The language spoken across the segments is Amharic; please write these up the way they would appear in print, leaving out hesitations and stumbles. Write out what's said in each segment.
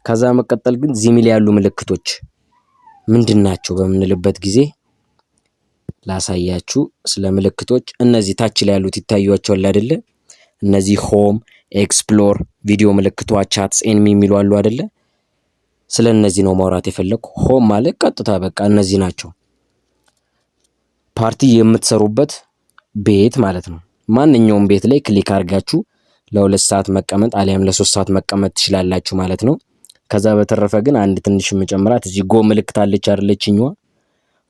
ከዛ መቀጠል ግን እዚህ ላይ ያሉ ምልክቶች ምንድን ናቸው በምንልበት ጊዜ ላሳያችሁ። ስለ ምልክቶች እነዚህ ታች ላይ ያሉት ይታያቸዋል አይደለ? እነዚህ ሆም፣ ኤክስፕሎር፣ ቪዲዮ ምልክቷ፣ ቻትስ ኤንሚ የሚሉ አሉ አይደለ? ስለ እነዚህ ነው ማውራት የፈለኩ። ሆም ማለት ቀጥታ በቃ እነዚህ ናቸው። ፓርቲ የምትሰሩበት ቤት ማለት ነው። ማንኛውም ቤት ላይ ክሊክ አድርጋችሁ ለ2 ሰዓት መቀመጥ አሊያም ለ3 ሰዓት መቀመጥ ትችላላችሁ ማለት ነው። ከዛ በተረፈ ግን አንድ ትንሽ መጨመራት እዚህ ጎ ምልክት አለች አይደለችኝዋ?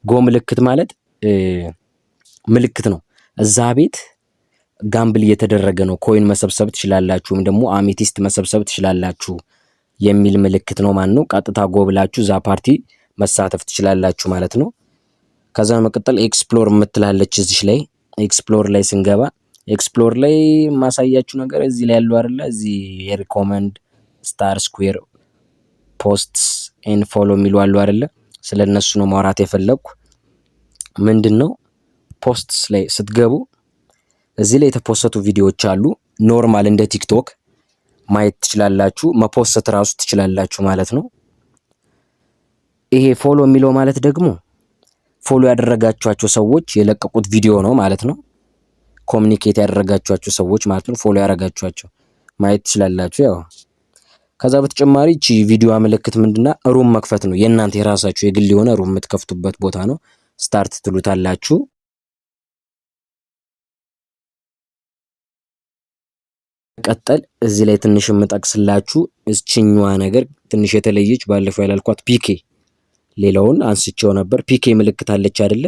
ጎ ምልክት ማለት ምልክት ነው። እዛ ቤት ጋምብል እየተደረገ ነው፣ ኮይን መሰብሰብ ትችላላችሁ ወይም ደግሞ አሜቲስት መሰብሰብ ትችላላችሁ የሚል ምልክት ነው ማለት ነው። ቀጥታ ጎ ብላችሁ እዛ ፓርቲ መሳተፍ ትችላላችሁ ማለት ነው። ከዛ መቀጠል ኤክስፕሎር የምትላለች እዚህ ላይ ኤክስፕሎር ላይ ስንገባ ኤክስፕሎር ላይ ማሳያችሁ ነገር እዚህ ላይ ያለው አይደለ? እዚህ የሪኮመንድ ስታር ስኩዌር ፖስትስ ኤን ፎሎ የሚሉ አሉ አይደለ? ስለነሱ ነው ማውራት የፈለኩ። ምንድነው ፖስትስ ላይ ስትገቡ እዚህ ላይ የተፖሰቱ ቪዲዮዎች አሉ። ኖርማል እንደ ቲክቶክ ማየት ትችላላችሁ፣ መፖስት ራሱ ትችላላችሁ ማለት ነው። ይሄ ፎሎ የሚለው ማለት ደግሞ ፎሎ ያደረጋችኋቸው ሰዎች የለቀቁት ቪዲዮ ነው ማለት ነው። ኮሚኒኬት ያደረጋችኋቸው ሰዎች ማለት ነው። ፎሎ ያደረጋችኋቸው ማየት ትችላላችሁ። ያው ከዛ በተጨማሪ እቺ ቪዲዮ ምልክት ምንድና ሩም መክፈት ነው። የእናንተ የራሳችሁ የግል የሆነ ሩም የምትከፍቱበት ቦታ ነው። ስታርት ትሉታላችሁ። ቀጠል እዚህ ላይ ትንሽ የምጠቅስላችሁ እችኛዋ ነገር ትንሽ የተለየች ባለፈው ያላልኳት ፒኬ፣ ሌላውን አንስቼው ነበር። ፒኬ ምልክት አለች አይደለ?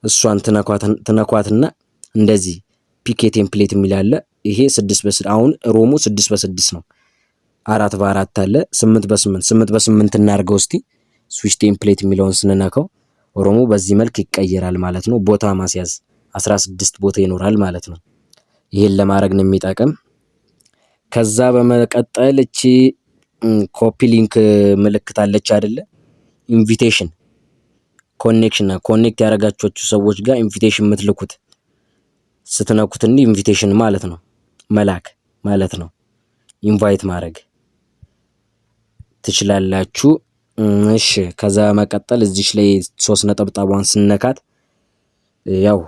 እሷን ትነኳትና እንደዚህ ፒኬ ቴምፕሌት የሚል አለ። ይሄ 6 አሁን ሮሙ 6 ነው። 4 በ4 አለ 8 በ8 እናድርገው እስቲ። ስዊች ቴምፕሌት የሚለውን ስንነካው ሮሙ በዚህ መልክ ይቀየራል ማለት ነው። ቦታ ማስያዝ 16 ቦታ ይኖራል ማለት ነው። ይሄን ለማድረግ ነው የሚጠቅም። ከዛ በመቀጠል እቺ ኮፒ ሊንክ ምልክት አለች አይደለ? ኢንቪቴሽን ኮኔክሽን ኮኔክት ያደረጋችሁ ሰዎች ጋር ኢንቪቴሽን የምትልኩት ስትነኩት እንዲህ ኢንቪቴሽን ማለት ነው፣ መላክ ማለት ነው። ኢንቫይት ማድረግ ትችላላችሁ። እሺ ከዛ መቀጠል እዚች ላይ 3 ነጠብጣቧን ስነካት ያው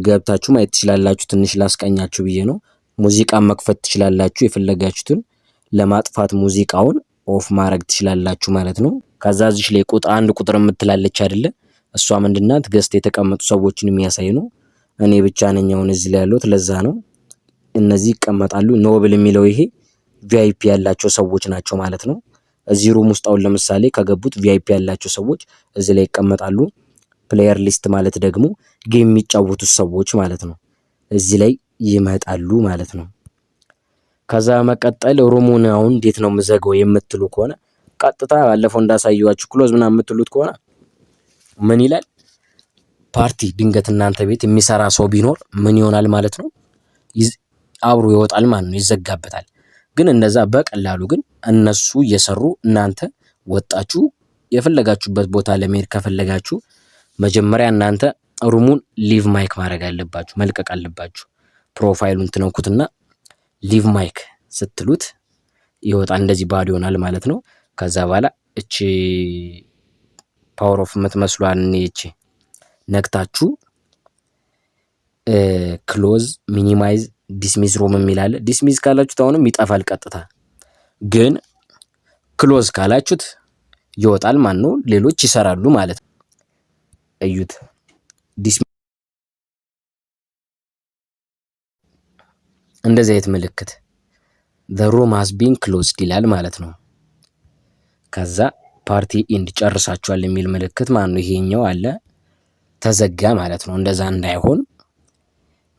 ገብታችሁ ማየት ትችላላችሁ። ትንሽ ላስቀኛችሁ ብዬ ነው። ሙዚቃ መክፈት ትችላላችሁ። የፈለጋችሁትን ለማጥፋት ሙዚቃውን ኦፍ ማድረግ ትችላላችሁ ማለት ነው። ከዛ እዚች ላይ አንድ ቁጥር የምትላለች አይደለ? እሷ ምንድናት? ገስት የተቀመጡ ሰዎችን የሚያሳይ ነው። እኔ ብቻ ነኝ አሁን እዚህ ላይ ያለሁት፣ ለዛ ነው እነዚህ ይቀመጣሉ። ኖብል የሚለው ይሄ ቪአይፒ ያላቸው ሰዎች ናቸው ማለት ነው። እዚህ ሩም ውስጥ አሁን ለምሳሌ ከገቡት ቪአይፒ ያላቸው ሰዎች እዚህ ላይ ይቀመጣሉ። ፕሌየር ሊስት ማለት ደግሞ ጌም የሚጫወቱት ሰዎች ማለት ነው፣ እዚህ ላይ ይመጣሉ ማለት ነው። ከዛ መቀጠል ሩሙን አሁን እንዴት ነው የምዘገው የምትሉ ከሆነ ቀጥታ ባለፈው እንዳሳየዋችሁ ክሎዝ ምናምን የምትሉት ከሆነ ምን ይላል? ፓርቲ ድንገት እናንተ ቤት የሚሰራ ሰው ቢኖር ምን ይሆናል ማለት ነው? አብሮ ይወጣል ማለት ነው፣ ይዘጋበታል። ግን እንደዛ በቀላሉ ግን እነሱ እየሰሩ እናንተ ወጣችሁ የፈለጋችሁበት ቦታ ለመሄድ ከፈለጋችሁ መጀመሪያ እናንተ ሩሙን ሊቭ ማይክ ማድረግ አለባችሁ፣ መልቀቅ አለባችሁ። ፕሮፋይሉን ትነኩትና ሊቭ ማይክ ስትሉት ይወጣል፣ እንደዚህ ባዶ ይሆናል ማለት ነው። ከዛ በኋላ እቺ ፓወር ኦፍ የምትመስሏን እቺ ነክታችሁ ክሎዝ፣ ሚኒማይዝ፣ ዲስሚስ ሩም የሚል አለ። ዲስሚስ ካላችሁት አሁንም ይጠፋል ቀጥታ፣ ግን ክሎዝ ካላችሁት ይወጣል ማለት ነው። ሌሎች ይሰራሉ ማለት ነው። እዩት። እንደዚህ አይነት ምልክት the room has been closed ይላል ማለት ነው። ከዛ ፓርቲ ኢንድ ጨርሳችኋል የሚል ምልክት ማለት ነው። ይሄኛው አለ ተዘጋ ማለት ነው። እንደዛ እንዳይሆን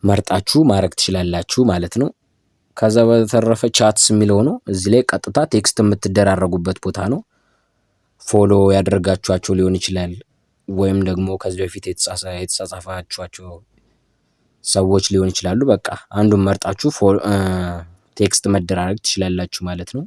መርጣችሁ ማድረግ ትችላላችሁ ማለት ነው። ከዛ በተረፈ ቻትስ የሚለው ነው። እዚህ ላይ ቀጥታ ቴክስት የምትደራረጉበት ቦታ ነው። ፎሎ ያደረጋችኋቸው ሊሆን ይችላል፣ ወይም ደግሞ ከዚህ በፊት የተጻጻፋችኋቸው ሰዎች ሊሆን ይችላሉ። በቃ አንዱን መርጣችሁ ቴክስት መደራረግ ትችላላችሁ ማለት ነው።